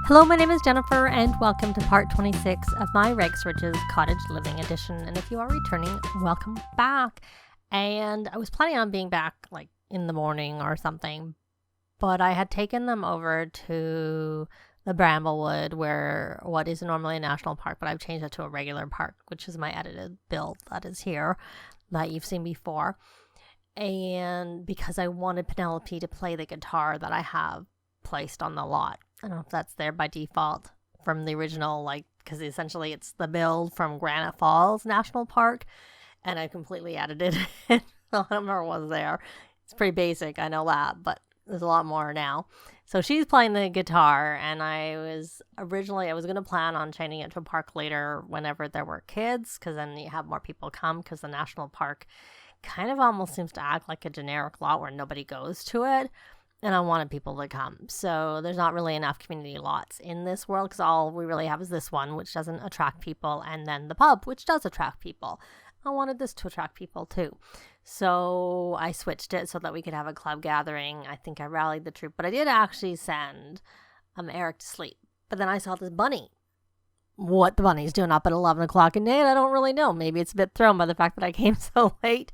Hello, my name is Jennifer, and welcome to part 26 of my Rex Riches Cottage Living Edition. And if you are returning, welcome back. And I was planning on being back like in the morning or something, but I had taken them over to the Bramblewood, where what is normally a national park, but I've changed it to a regular park, which is my edited build that is here that you've seen before. And because I wanted Penelope to play the guitar that I have placed on the lot. I don't know if that's there by default from the original, like, because essentially it's the build from Granite Falls National Park, and I completely edited it. I don't remember what was there. It's pretty basic, I know that, but there's a lot more now. So she's playing the guitar, and I was going to plan on changing it to a park later whenever there were kids, because then you have more people come, because the national park kind of almost seems to act like a generic lot where nobody goes to it. And I wanted people to come. So there's not really enough community lots in this world, because all we really have is this one, which doesn't attract people, and then the pub, which does attract people. I wanted this to attract people too. So I switched it so that we could have a club gathering. I think I rallied the troop, but I did actually send Eric to sleep. But then I saw this bunny. What the bunny's doing up at 11 o'clock at night, I don't really know. Maybe it's a bit thrown by the fact that I came so late.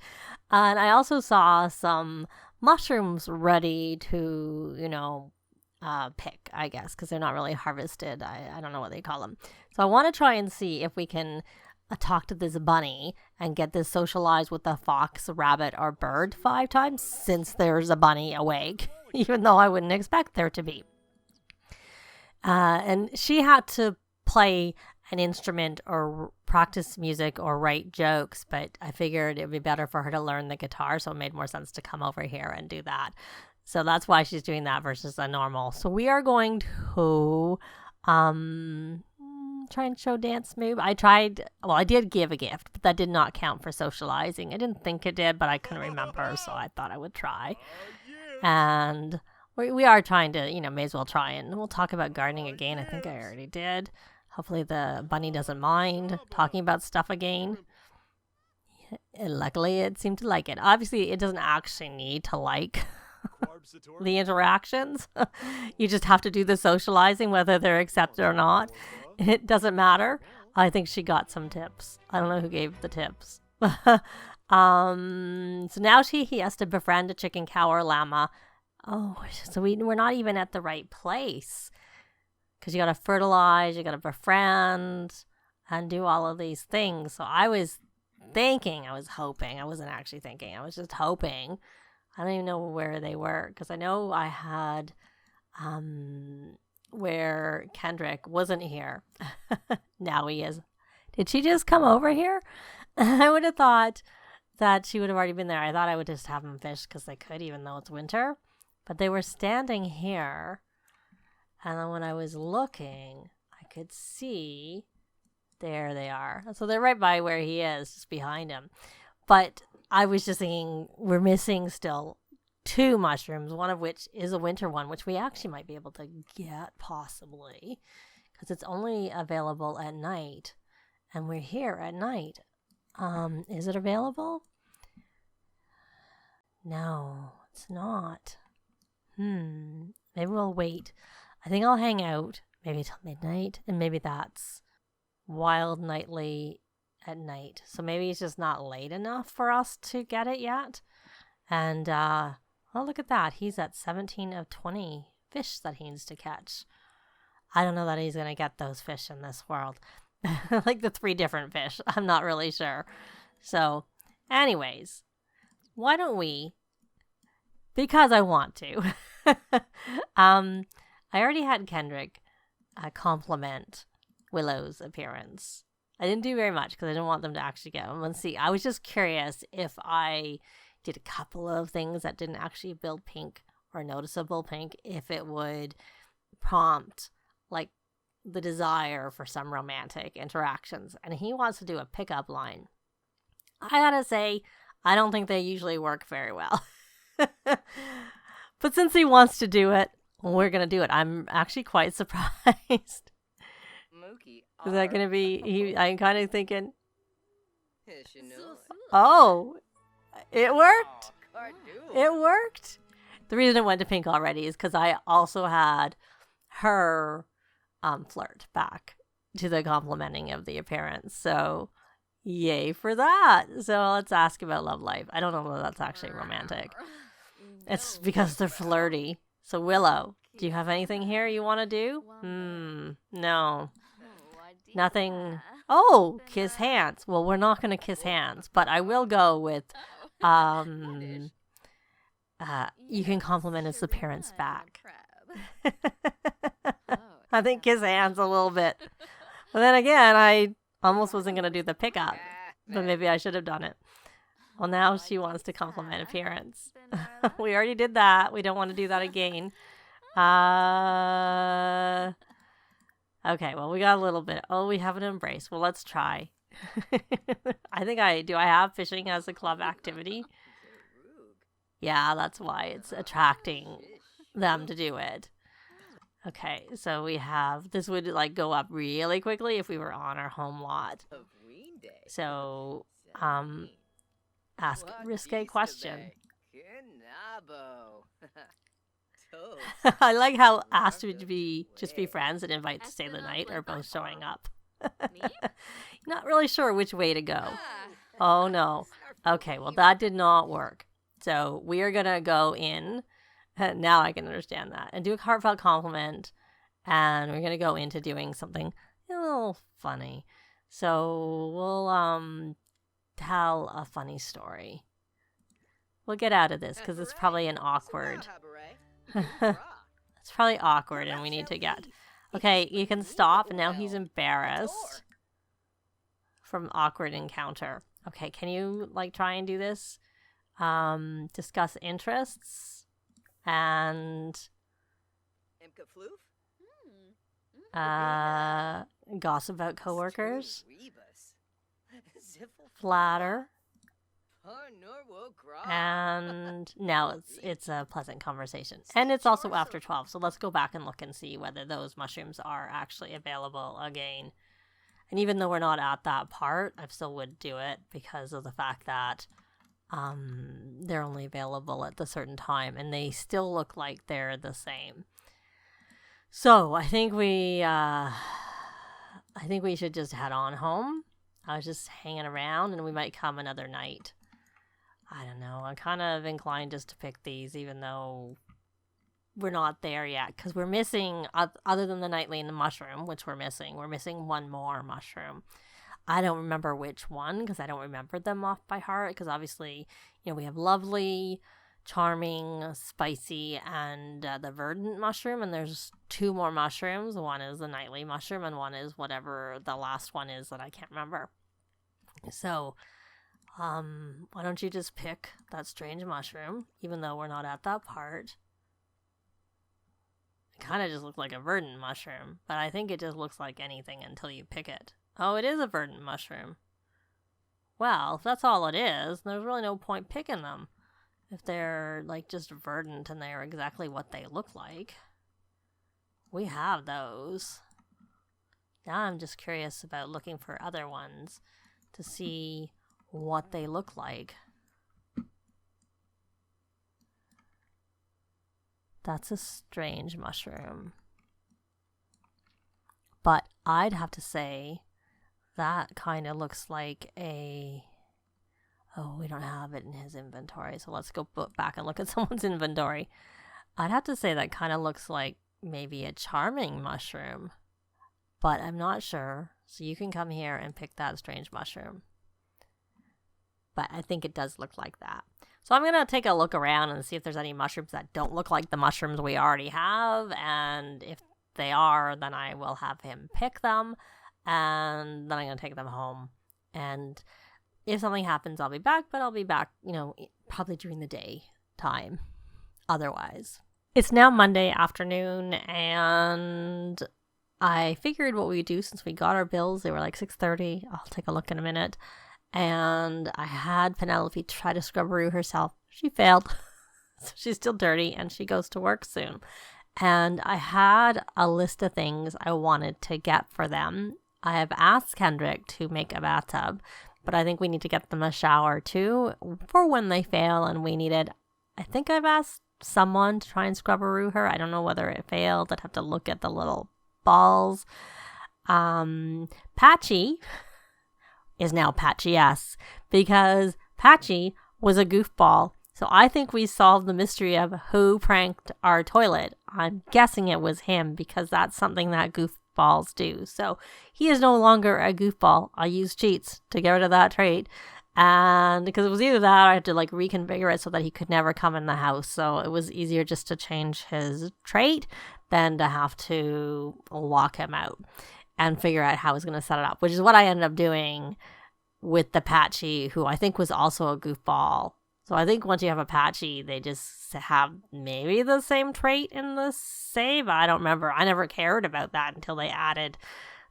And I also saw some mushrooms ready to, pick, I guess, because they're not really harvested. I don't know what they call them. So I want to try and see if we can talk to this bunny and get this socialized with the fox, rabbit, or bird 5 times, since there's a bunny awake, even though I wouldn't expect there to be. And she had to play an instrument or practice music or write jokes, but I figured it would be better for her to learn the guitar, so it made more sense to come over here and do that. So that's why she's doing that versus a normal. So we are going to try and show dance move. I did give a gift, but that did not count for socializing. I didn't think it did, but I couldn't remember, so I thought I would try. And we are trying to, may as well try, and we'll talk about gardening again. I think I already did. Hopefully the bunny doesn't mind talking about stuff again. And luckily, it seemed to like it. Obviously, it doesn't actually need to like the interactions. You just have to do the socializing, whether they're accepted or not. It doesn't matter. I think she got some tips. I don't know who gave the tips. So now he has to befriend a chicken, cow, or llama. Oh, so we're not even at the right place. Because you got to fertilize, you got to befriend, and do all of these things. So I was hoping. I wasn't actually thinking. I was just hoping. I don't even know where they were. Because I know I had where Kendrick wasn't here. Now he is. Did she just come over here? I would have thought that she would have already been there. I thought I would just have them fish because they could, even though it's winter. But they were standing here. And then when I was looking, I could see, there they are. So they're right by where he is, just behind him. But I was just thinking, we're missing still 2 mushrooms, one of which is a winter one, which we actually might be able to get, possibly, because it's only available at night. And we're here at night. Is it available? No, it's not. Maybe we'll wait. I think I'll hang out maybe till midnight, and maybe that's wild nightly at night. So maybe it's just not late enough for us to get it yet. And, look at that. He's at 17 of 20 fish that he needs to catch. I don't know that he's going to get those fish in this world. Like the 3 different fish. I'm not really sure. So, anyways, why don't we, because I want to, I already had Kendrick compliment Willow's appearance. I didn't do very much because I didn't want them to actually get them. Let's see. I was just curious if I did a couple of things that didn't actually build pink or noticeable pink, if it would prompt like the desire for some romantic interactions. And he wants to do a pickup line. I gotta say, I don't think they usually work very well. But since he wants to do it, we're going to do it. I'm actually quite surprised. Is that going to be... I'm kind of thinking... Oh, it worked. It worked. The reason it went to pink already is because I also had her flirt back to the complimenting of the appearance. So yay for that. So let's ask about love life. I don't know whether that's actually romantic. It's because they're flirty. So Willow, do you have anything here you want to do? No. Nothing. Oh, kiss hands. Well, we're not going to kiss hands, but I will go with you can compliment his appearance back. I think kiss hands a little bit. But then again, I almost wasn't going to do the pickup, but maybe I should have done it. Well, now she wants to compliment appearance. We already did that. We don't want to do that again. Okay, well, we got a little bit. Oh, we have an embrace. Well, let's try. Do I have fishing as a club activity? Yeah, that's why it's attracting them to do it. Okay, so we have, this would like go up really quickly if we were on our home lot. So, ask risque question. I like how asked to be just be friends and invite to stay the night are both showing up. Not really sure which way to go. Oh no. Okay, well that did not work. So we are going to go in. Now I can understand that. And do a heartfelt compliment. And we're going to go into doing something a little funny. So we'll tell a funny story. We'll get out of this because it's probably an awkward. It's probably awkward and we need to get. Okay, you can stop. And now he's embarrassed from awkward encounter. Okay, can you like try and do this? Discuss interests and gossip about coworkers, flatter, and now it's a pleasant conversation. And it's also after 12, so let's go back and look and see whether those mushrooms are actually available again. And even though we're not at that part, I still would do it because of the fact that they're only available at the certain time and they still look like they're the same. So I think we should just head on home. I was just hanging around and we might come another night. I don't know. I'm kind of inclined just to pick these even though we're not there yet because we're missing, other than the nightly and the mushroom, which we're missing one more mushroom. I don't remember which one because I don't remember them off by heart because obviously, we have lovely, charming, spicy, and the verdant mushroom, and there's 2 more mushrooms. One is the nightly mushroom and one is whatever the last one is that I can't remember. So, why don't you just pick that strange mushroom, even though we're not at that part. It kind of just looks like a verdant mushroom, but I think it just looks like anything until you pick it. Oh, it is a verdant mushroom. Well, if that's all it is, there's really no point picking them. If they're, like, just verdant and they're exactly what they look like. We have those. Now I'm just curious about looking for other ones to see what they look like. That's a strange mushroom. But I'd have to say that kind of looks like a... Oh, we don't have it in his inventory, so let's go back and look at someone's inventory. I'd have to say that kind of looks like maybe a charming mushroom, but I'm not sure, so you can come here and pick that strange mushroom. But I think it does look like that. So I'm going to take a look around and see if there's any mushrooms that don't look like the mushrooms we already have, and if they are, then I will have him pick them, and then I'm going to take them home, and if something happens, I'll be back, but I'll be back, probably during the day time otherwise. It's now Monday afternoon, and I figured what we'd do since we got our bills. They were like 6:30. I'll take a look in a minute. And I had Penelope try to scrubberoo herself. She failed. So she's still dirty, and she goes to work soon. And I had a list of things I wanted to get for them. I have asked Kendrick to make a bathtub, but I think we need to get them a shower too for when they fail and we need it. I think I've asked someone to try and scrubberoo her. I don't know whether it failed. I'd have to look at the little balls. Patchy is now Patchy S because Patchy was a goofball. So I think we solved the mystery of who pranked our toilet. I'm guessing it was him because that's something that goofballs do. So he is no longer a goofball. I used cheats to get rid of that trait. And because it was either that or I had to like reconfigure it so that he could never come in the house. So it was easier just to change his trait than to have to lock him out and figure out how I was going to set it up, which is what I ended up doing with the Patchy, who I think was also a goofball. So I think once you have a Patchy, they just have maybe the same trait in the save. I don't remember. I never cared about that until they added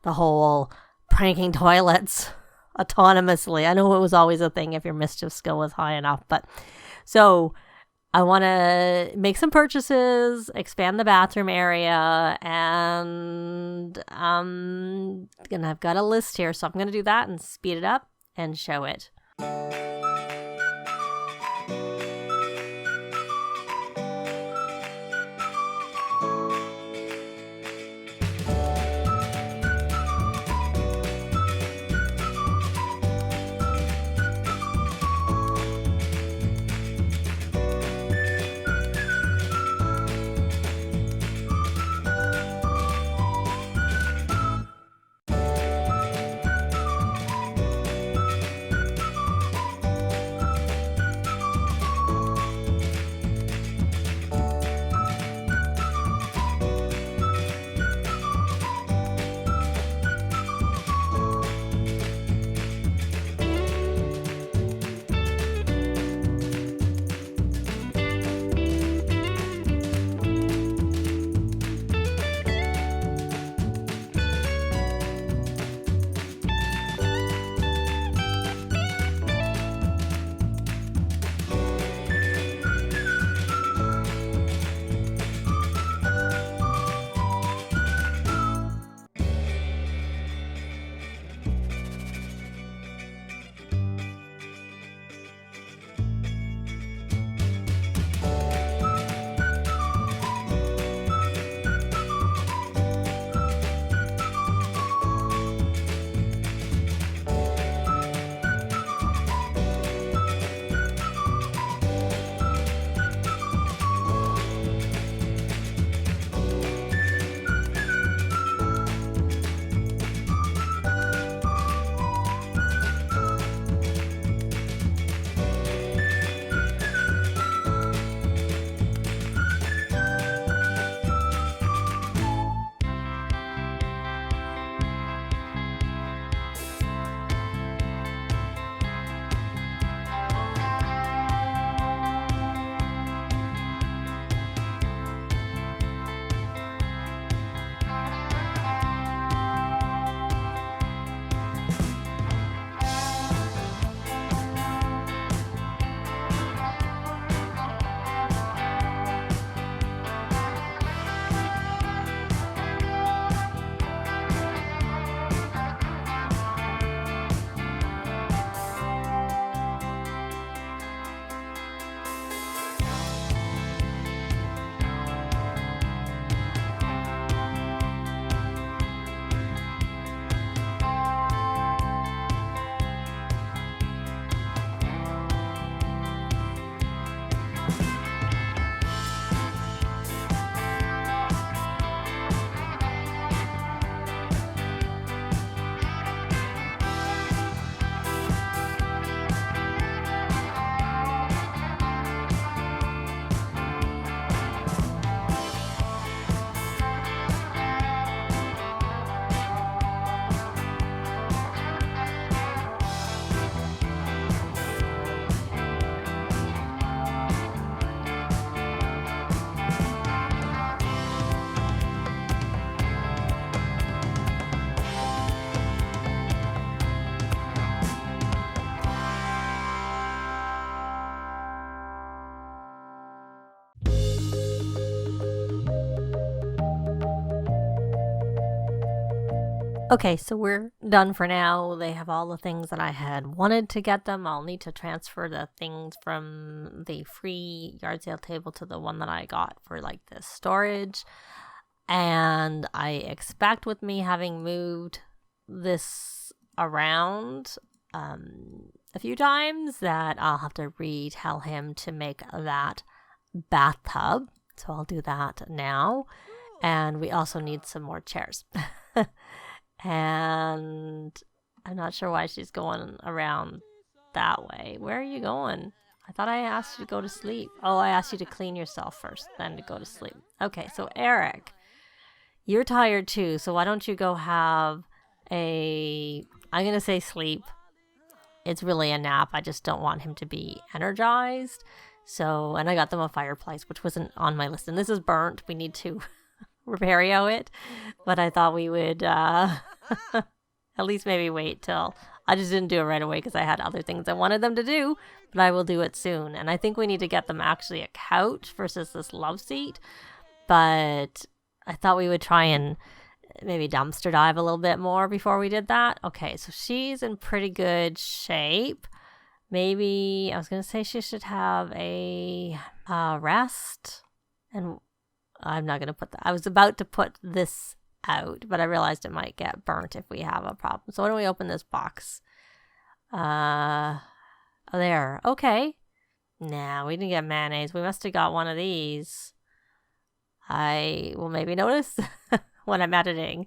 the whole pranking toilets autonomously. I know it was always a thing if your mischief skill was high enough. But so I want to make some purchases, expand the bathroom area, and I've got a list here. So I'm going to do that and speed it up and show it. Okay, so we're done for now. They have all the things that I had wanted to get them. I'll need to transfer the things from the free yard sale table to the one that I got for like the storage. And I expect with me having moved this around a few times that I'll have to retell him to make that bathtub. So I'll do that now. And we also need some more chairs. And I'm not sure why she's going around that way. Where are you going? I thought I asked you to go to sleep. Oh, I asked you to clean yourself first, then to go to sleep. Okay, so Eric, you're tired too, so why don't you go have I'm going to say sleep. It's really a nap. I just don't want him to be energized. So, and I got them a fireplace, which wasn't on my list. And this is burnt. We need to repair it. But I thought we would at least maybe wait till... I just didn't do it right away because I had other things I wanted them to do. But I will do it soon. And I think we need to get them actually a couch versus this love seat. But I thought we would try and maybe dumpster dive a little bit more before we did that. Okay, so she's in pretty good shape. Maybe, I was going to say she should have a rest. And I'm not going to put that. I was about to put this out, but I realized it might get burnt if we have a problem. So why don't we open this box? Oh, there. Okay. Nah, we didn't get mayonnaise. We must have got one of these. I will maybe notice when I'm editing.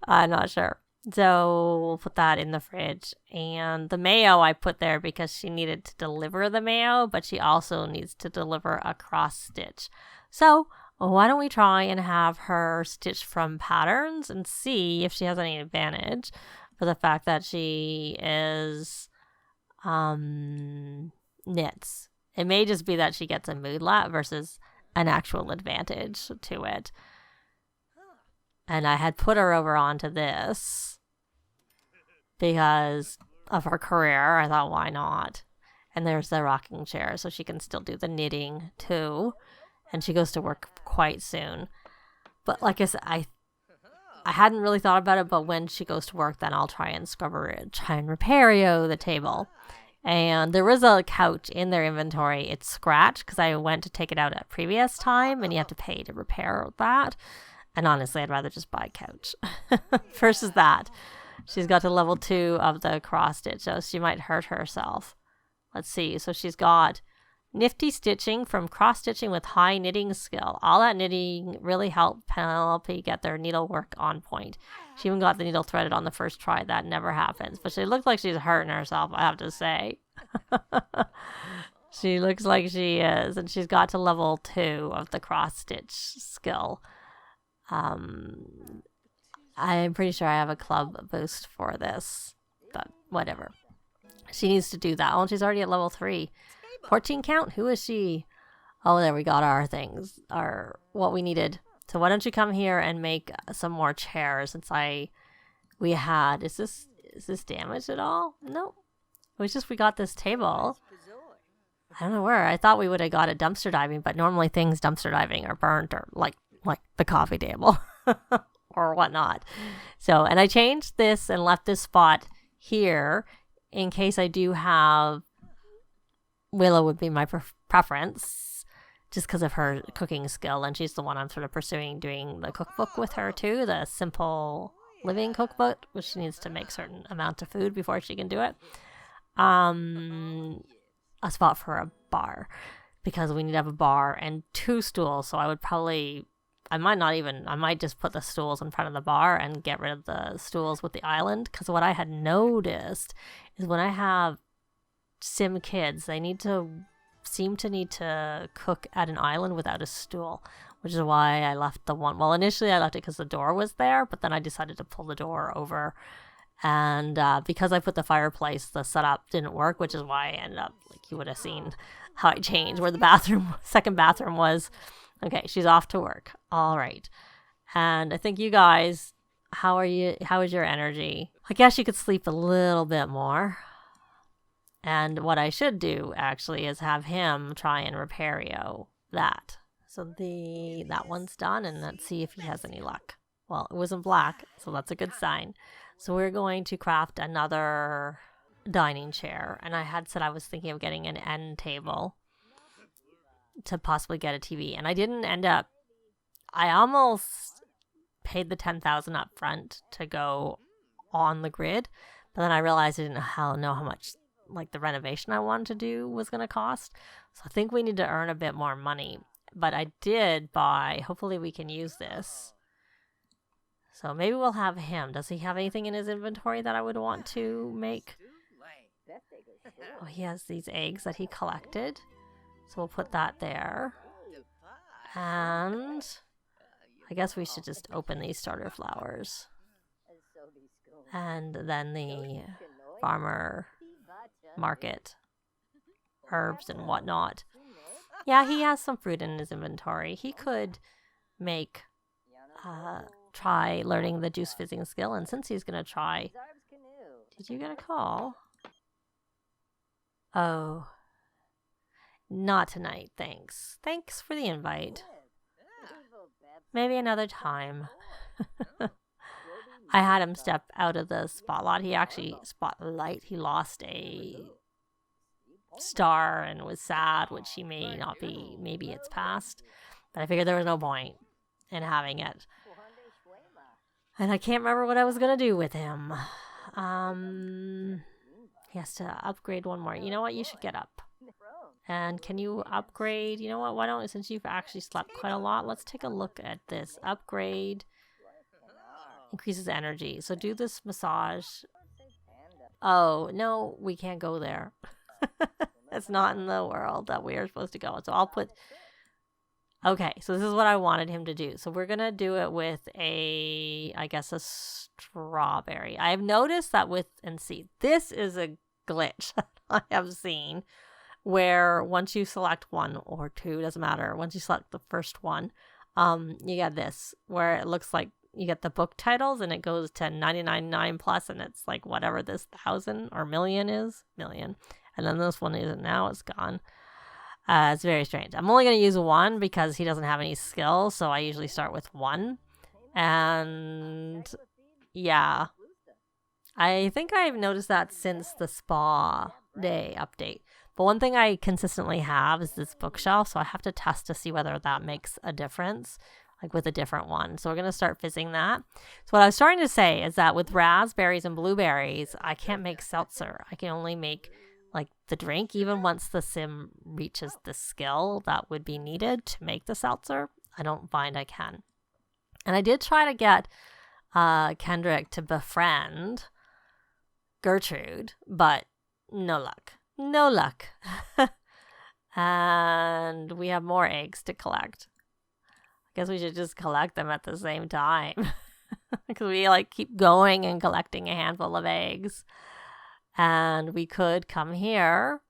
I'm not sure. So we'll put that in the fridge. And the mayo I put there because she needed to deliver the mayo, but she also needs to deliver a cross stitch. So why don't we try and have her stitch from patterns and see if she has any advantage for the fact that she is knits. It may just be that she gets a moodlet versus an actual advantage to it. And I had put her over onto this because of her career. I thought, why not? And there's the rocking chair, so she can still do the knitting too. And she goes to work quite soon. But like I said, I hadn't really thought about it, but when she goes to work, then I'll try and repair the table. And there was a couch in their inventory. It's scratched because I went to take it out at previous time, and you have to pay to repair that. And honestly, I'd rather just buy a couch versus that. She's got to level 2 of the cross stitch, so she might hurt herself. Let's see. So she's got nifty stitching from cross stitching with high knitting skill. All that knitting really helped Penelope get their needlework on point. She even got the needle threaded on the first try. That never happens. But she looks like she's hurting herself, I have to say. She looks like she is. And she's got to level 2 of the cross stitch skill. I'm pretty sure I have a club boost for this. But whatever. She needs to do that. Oh, and she's already at level 3. 14 count? Who is she? Oh, there we got our things. What we needed. So why don't you come here and make some more chairs since we had... Is this damaged at all? No. It was just we got this table. I don't know where. I thought we would have got it dumpster diving, but normally things dumpster diving are burnt or like the coffee table or whatnot. So, and I changed this and left this spot here in case I do have... Willow would be my preference just because of her cooking skill, and she's the one I'm sort of pursuing doing the cookbook with her too, the simple living cookbook, which she needs to make certain amount of food before she can do it. A spot for a bar because we need to have a bar and 2 stools, so I might just put the stools in front of the bar and get rid of the stools with the island, because what I had noticed is when I have sim kids, they seem to need to cook at an island without a stool, which is why I left the one. Well, initially I left it because the door was there, but then I decided to pull the door over, and because I put the fireplace, the setup didn't work, which is why I ended up, like you would have seen how I changed where the second bathroom was. Okay, she's off to work. All right. And I think you guys, how is your energy? I guess you could sleep a little bit more. And what I should do, actually, is have him try and repair that. So that one's done, and let's see if he has any luck. Well, it wasn't black, so that's a good sign. So we're going to craft another dining chair. And I had said I was thinking of getting an end table to possibly get a TV. And I didn't end up... I almost paid the $10,000 up front to go on the grid, but then I realized I didn't know how much like the renovation I wanted to do was going to cost. So I think we need to earn a bit more money. But I did buy, hopefully we can use this. So maybe we'll have him. Does he have anything in his inventory that I would want to make? Oh, he has these eggs that he collected. So we'll put that there. And I guess we should just open these starter flowers. And then the farmer market herbs and whatnot. Yeah, he has some fruit in his inventory. He could make try learning the juice fizzing skill, and since he's gonna try, did you get a call? Oh, not tonight, thanks for the invite. Maybe another time. I had him step out of the spotlight. He lost a star and was sad, which he may not be. Maybe it's past. But I figured there was no point in having it. And I can't remember what I was going to do with him. He has to upgrade one more. You know what? You should get up. And can you upgrade? You know what? Why don't, since you've actually slept quite a lot, let's take a look at this. Upgrade. Increases energy. So do this massage. Oh, no, we can't go there. That's not in the world that we are supposed to go. So I'll put... Okay, so this is what I wanted him to do. So we're going to do it with a strawberry. I've noticed that this is a glitch that I have seen where once you select one or two, doesn't matter. Once you select the first one, you get this where it looks like you get the book titles and it goes to 99.9 plus and it's like whatever this 1,000 or million is. Million. And then this one isn't now, it's gone. It's very strange. I'm only going to use one because he doesn't have any skill, so I usually start with one. And yeah, I think I've noticed that since the spa day update. But one thing I consistently have is this bookshelf, so I have to test to see whether that makes a difference, like with a different one. So we're going to start fizzing that. So what I was starting to say is that with raspberries and blueberries, I can't make seltzer. I can only make like the drink. Even once the sim reaches the skill that would be needed to make the seltzer, I don't find I can. And I did try to get Kendrick to befriend Gertrude, but no luck. No luck. And we have more eggs to collect. I guess we should just collect them at the same time. Because we like keep going and collecting a handful of eggs. And we could come here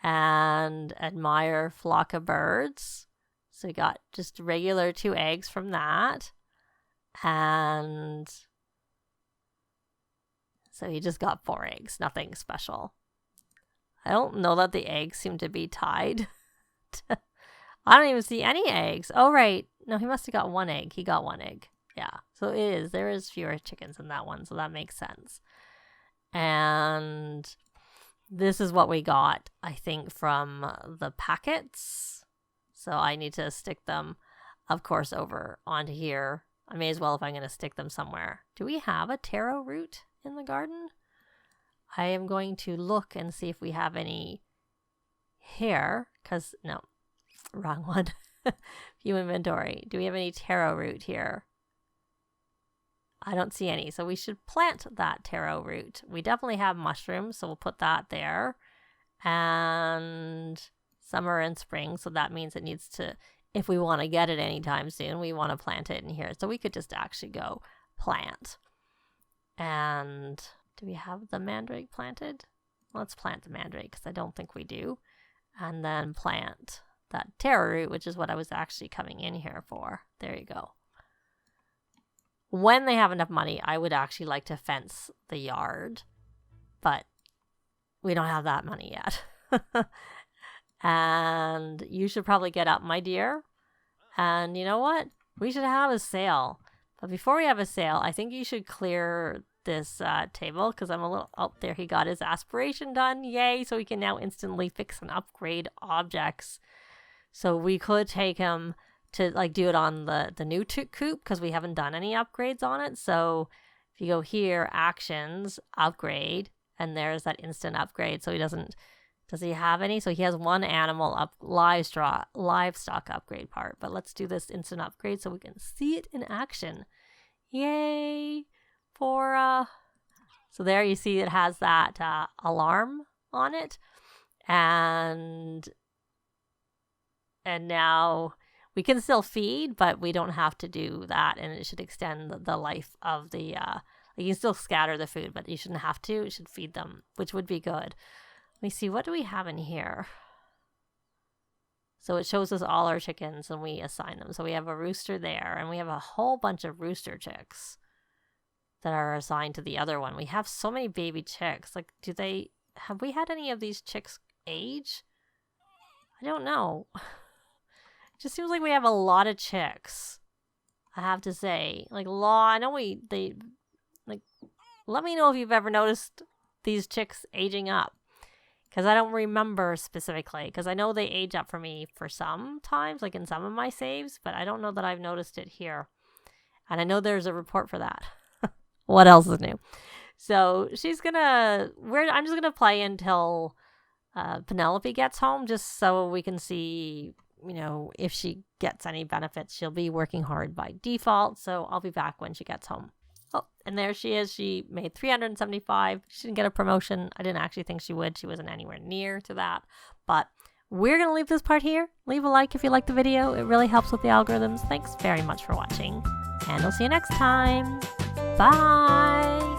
and admire flock of birds. So we got just regular 2 eggs from that. And so he just got 4 eggs, nothing special. I don't know that the eggs seem to be tied. I don't even see any eggs. Oh, right. No, he must have got 1 egg. He got 1 egg. Yeah. So there is fewer chickens in that one. So that makes sense. And this is what we got, I think, from the packets. So I need to stick them, of course, over onto here. I may as well if I'm going to stick them somewhere. Do we have a taro root in the garden? I am going to look and see if we have any here, because, no, wrong one. View inventory. Do we have any taro root here? I don't see any, so we should plant that taro root. We definitely have mushrooms, so we'll put that there. And summer and spring, so that means it needs to, if we want to get it anytime soon, we want to plant it in here. So we could just actually go plant. And do we have the mandrake planted? Let's plant the mandrake because I don't think we do. And then plant that taro root, which is what I was actually coming in here for. There you go. When they have enough money, I would actually like to fence the yard. But we don't have that money yet. And you should probably get up, my dear. And you know what? We should have a sale. But before we have a sale, I think you should clear this table because I'm a little... Oh, there he got his aspiration done. Yay. So we can now instantly fix and upgrade objects. So we could take him to like do it on the new coop because we haven't done any upgrades on it. So if you go here, actions, upgrade, and there's that instant upgrade. So does he have any? So he has one animal livestock upgrade part, but let's do this instant upgrade so we can see it in action. Yay for, so there you see it has that alarm on it, and now we can still feed, but we don't have to do that, and it should extend the life of the, you can still scatter the food, but you shouldn't have to. It should feed them, which would be good. Let me see, what do we have in here? So it shows us all our chickens, and we assign them. So we have a rooster there, and we have a whole bunch of rooster chicks that are assigned to the other one. We have so many baby chicks. Like, have we had any of these chicks age? I don't know. It just seems like we have a lot of chicks, I have to say. Like, I know let me know if you've ever noticed these chicks aging up. Because I don't remember specifically. Because I know they age up for me for some times, like in some of my saves. But I don't know that I've noticed it here. And I know there's a report for that. What else is new? So I'm just gonna play until Penelope gets home, just so we can see, if she gets any benefits. She'll be working hard by default, so I'll be back when she gets home. Oh, and there she is. She made 375. She didn't get a promotion. I didn't actually think she would. She wasn't anywhere near to that. But we're gonna leave this part here. Leave a like if you like the video. It really helps with the algorithms. Thanks very much for watching, and I'll see you next time. Bye!